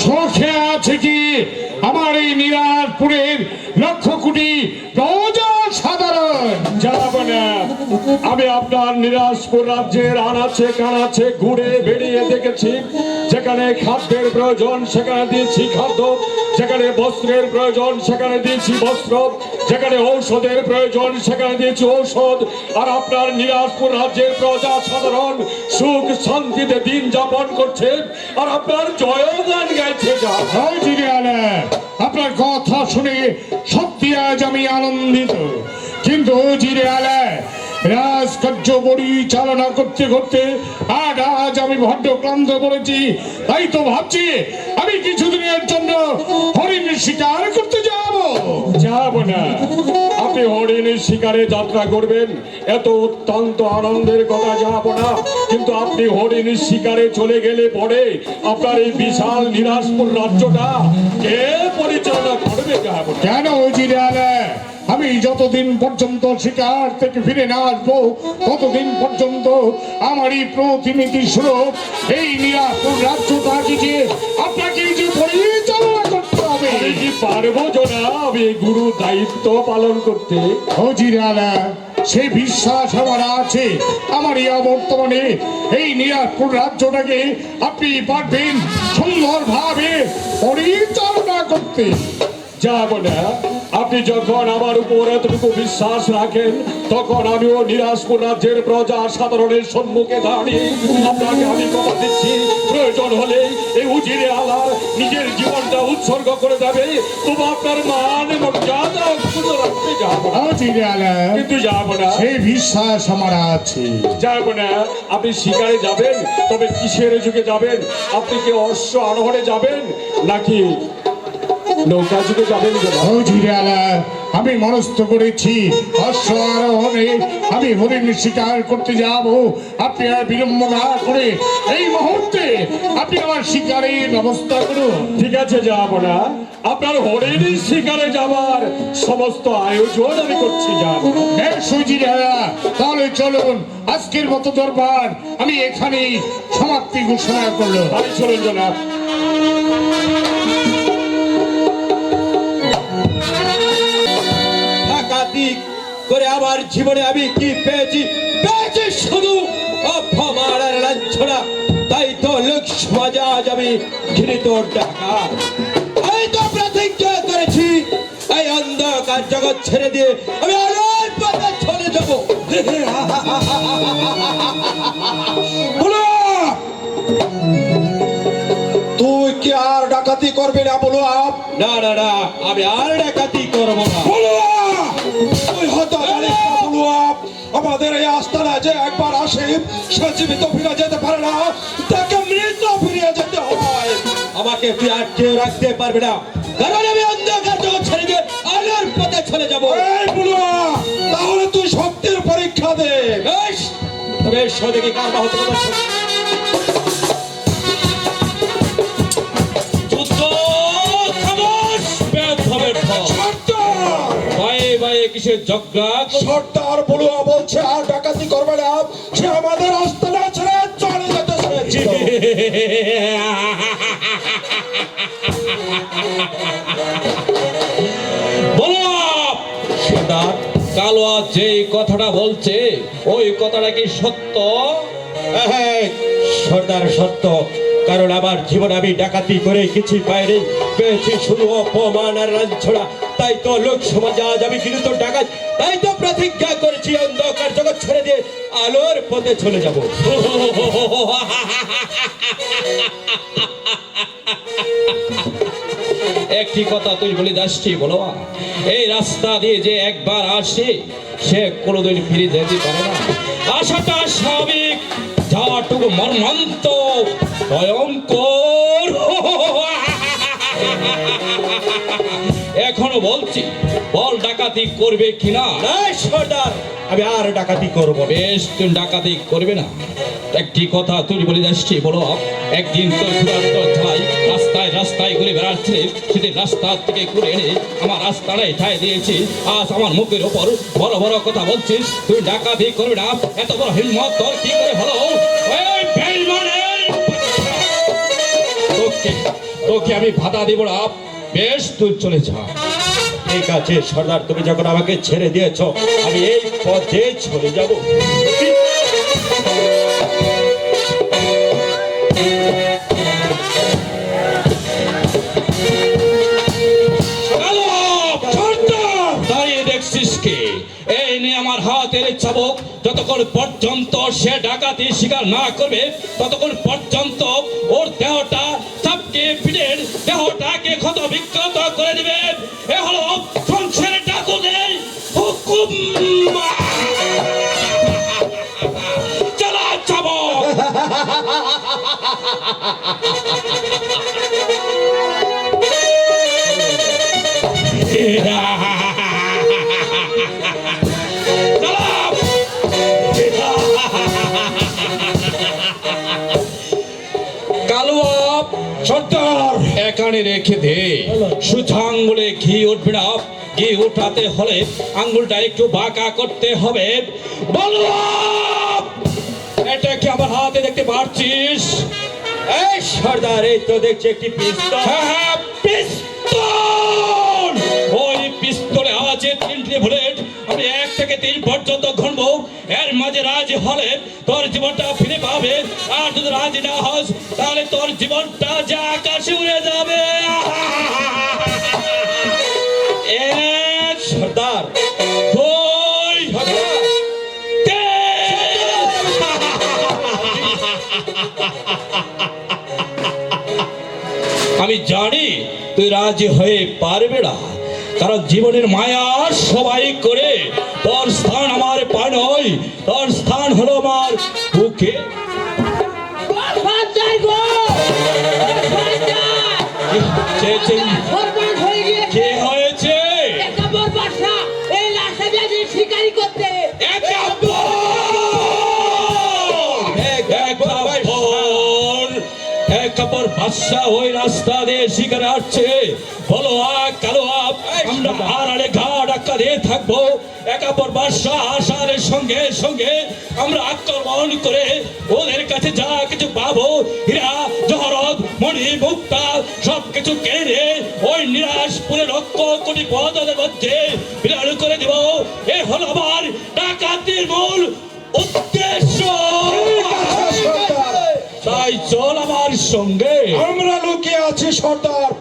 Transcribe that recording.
শখে আছে কি আমার এই নিরাজপুরের লক্ষ কোটি প্রজা সাধারণ যাব না। আমি আপনার নিরাজপুর রাজ্যের আনাচে কানাচে ঘুরে বেরিয়ে দেখেছি, যেখানে খাদ্যের প্রয়োজন সেখানে দিয়েছি খাদ্য, যেখানে বস্ত্রের প্রয়োজন সেখানে দিয়েছি বস্ত্র, যেখানে ঔষধের প্রয়োজন সেখানে দিয়েছি ঔষধ। আর আপনার নিরাজপুর রাজ্যের প্রজা সাধারণ সুখ শান্তিতে দিন যাপন করছে, আর আপনার জয়গান গাইছে। আপনার কথা শুনে সত্যি আজ আমি আনন্দিত, কিন্তু জিরে আলে রাজকার্য পরিচালনা করতে করতে আজ আমি বড্ড ক্লান্ত পড়েছি। তাই তো ভাবছি আমি কিছুদিনের জন্য হরিণের শিকার করতে যাব না। আপনি হরিণের শিকারে যাত্রা করবেন, এত অত্যন্ত আনন্দের কথা যাব না, কিন্তু আপনি হরিণের শিকারে চলে গেলে পরে আপনার এই বিশাল নিরাজপুর রাজ্যটা কে পরিচালনা করবে? কেন জিরে আলে আমি যতদিন পর্যন্ত শিকার থেকে ফিরে না আসবো ততদিন পর্যন্ত আমারই প্রতিনিধি স্বরূপ এই নিরাজপুর রাজ্যটাকে যে আপনাকে যে পরিচালনা করতে হবে। আমি কি পারবো জনাব এই গুরু দায়িত্ব পালন করতে? হজিরালা সেই বিশ্বাস আমার আছে, আমার বর্তমানে এই নিরাজপুর রাজ্যটাকে আপনি পারবেন সুন্দরভাবে পরিচালনা করতে। যাব না। আপনি যখন আমার উপর এতটুকু বিশ্বাস রাখেন তখন আমিও নিরাজপুর রাজ্যের প্রজা সাধারণের সম্মুখে দাঁড়িয়ে আপনাকে আমি কথা দিচ্ছি, প্রয়োজন হলে এই উজিরে আলা নিজের জীবনটা উৎসর্গ করে দেবে, তবু আপনার মান মর্যাদা অক্ষুণ্ণ রাখতে যাব না। কিন্তু যাব না, সেই বিশ্বাস আমার আছে। যাব না। আপনি শিকারে যাবেন, তবে কিসের যুগে যাবেন? আপনি কি অশ্ব আরোহণে যাবেন নাকি নৌকা যুগে যাবেন? আমি মনস্থ করেছি অশ্ব আরোহণে আমি হরিণ শিকার করতে যাব। আপনি আর বিলম্ব না করে এই মুহূর্তে আপনি আমার শিকারের ব্যবস্থা করুন। ঠিক আছে, যাব না। আপনার হরিণ শিকারে যাবার সমস্ত আয়োজন আমি করছি। যাব। তাহলে চলুন, আজকের মতো দরবার আমি এখানেই সমাপ্তি ঘোষণা করলাম। আমি চলুন জনাব। করে আমার জীবনে আমি কি পেয়েছি? পেয়েছি শুধু অপমান আর লাঞ্ছনা। তাই তো লোক সমাজে আজ আমি ঘৃণিত ডাকাত। এই তো প্রতিজ্ঞা করেছি এই অন্ধকার জগৎ ছেড়ে দিয়ে আমি আলোর পথে চলে যাব। তুই কি আর ডাকাতি করবি না? বলো। না না না, আমি আর ডাকাতি করবো না। আমাদের এই আস্তানা যে একবার আসে সে জীবিত ফিরে যেতে পারে না, তাকে মৃত ফিরিয়ে যেতে হয়। আমাকে তুই আটকে রাখতে পারবি না, কারণ আমি অন্ধকার জগৎ ছেড়ে দিয়ে আলোর পথে চলে যাবো। তাহলে তুই শক্তির পরীক্ষা দে। তবে দেখি কার বাহু থেকে কিসের ঝগড়া? সর্দার বলুয়া বলছে আর ডাকাতি করবে না, সে আমাদের আস্তানা ছেড়ে চলে যেতে চেয়েছিল। সর্দার কালোয়া যে কথাটা বলছে ওই কথাটা কি সত্য? হ্যাঁ সর্দার, সত্য। কারণ আমার জীবনে আমি ডাকাতি করে কিছু পাইনি, পেয়েছি শুধু অপমান আর লাঞ্ছনা। তাই তো লোক সমাজে আজ আমি কিন্তু ডাকাত। তাই তো প্রতিজ্ঞা করেছি অন্ধকার জগৎ ছেড়ে দিয়ে আলোর পথে চলে যাব। একটি কথা তুই বলে যাচ্ছি, বলো, এই রাস্তা দিয়ে যে একবার আসে সে কোনোদিন ফিরে যেতে পারে না। আশাটা স্বাভাবিক, যাটুকু মর্মান্ত ভয়ঙ্কর। এখনো বলছি, বল ডাকাতি করবে কিনা? সর্দার, আমি আর ডাকাতি করবো। বেশ, তুমি ডাকাতি করবে না। একটি কথা তুই বলে যাচ্ছি, বলো, একদিন তোর ক্ষুধার্ত ঠাই রাস্তায় রাস্তায় ঘুরে বেড়াচ্ছে, সেটি রাস্তা থেকে ঘুরে এনে আমার রাস্তাটাই ঠাই দিয়েছি। আজ আমার মুখের ওপর বড় বড় কথা বলছিস, তুই ডাকাতি করবি না, এত বড় হিম্মত তোর কি করে হলো? এই বেঈমানের বাচ্চা! তোকে আমি ভাতা দিব না, বেশ তুই চলে যা। ঠিক আছে সর্দার, তুমি যখন আমাকে ছেড়ে দিয়েছ, আমি এই পথে চলে যাব। দাঁড়িয়ে দেখছিস কি? এই নিয়ে আমার হাতের চাবুক, যতক্ষণ পর্যন্ত সে ডাকাতি স্বীকার না করবে, ততক্ষণ পর্যন্ত ওর দেহটা চাপকে পিঠের দেহটাকে ক্ষত বিক্ষত করে দেবে। এ হলো সংসারের ডাকুদের হুকুম। চালা চাবুক। এখানে রেখে দে, সুচা আঙ্গুলে ঘি উঠবে না। ঘি উঠাতে হলে আঙ্গুলটা একটু বাঁকা করতে হবে। বলো, এটা কি আমার হাতে দেখতে পাচ্ছিস? এই সর্দার, এই তো দেখছি একটি পিস্তল। হ্যাঁ, পিস্তল। ওই পিস্তলে আছে 3টি বুলেট। আমি 1 থেকে 3 পর্যন্ত গুনবো, এর মাঝে রাজি হলে তোর জীবনটা ফিরে পাবে, আর যদি রাজি না হস তাহলে তোর জীবনটা যা আকাশে উড়ে যাবে। সর্দার, আমি জানি তুই রাজি হয়ে পারবে না, কারণ জীবনের মায়া সবাই করে। তোর স্থান আমার পা নয়, তোর স্থান হলো আমার বুকে। কে হয়েছে? শিকারি করতে কাপড় বাদশা ওই রাস্তা দিয়ে শিকারে আসছে। বলো কালো আমরা আড়ালে ঘা ডাক্কা দিয়ে থাকবো। একাপর বাদশা আসার সঙ্গে সঙ্গে আমরা আক্রমণ করে ওদের কাছে যা কিছু পাবো, হীরা জহরত মণি মুক্তা সবকিছু কেড়ে ওই নিরাশপুরে লক্ষ কোটি পদের মধ্যে বিরান করে দেব। এ হলো আমার ডাকাতির মূল উদ্দেশ্য। তাই চল আমার সঙ্গে। আমরা লুকিয়ে আছি সর্দার।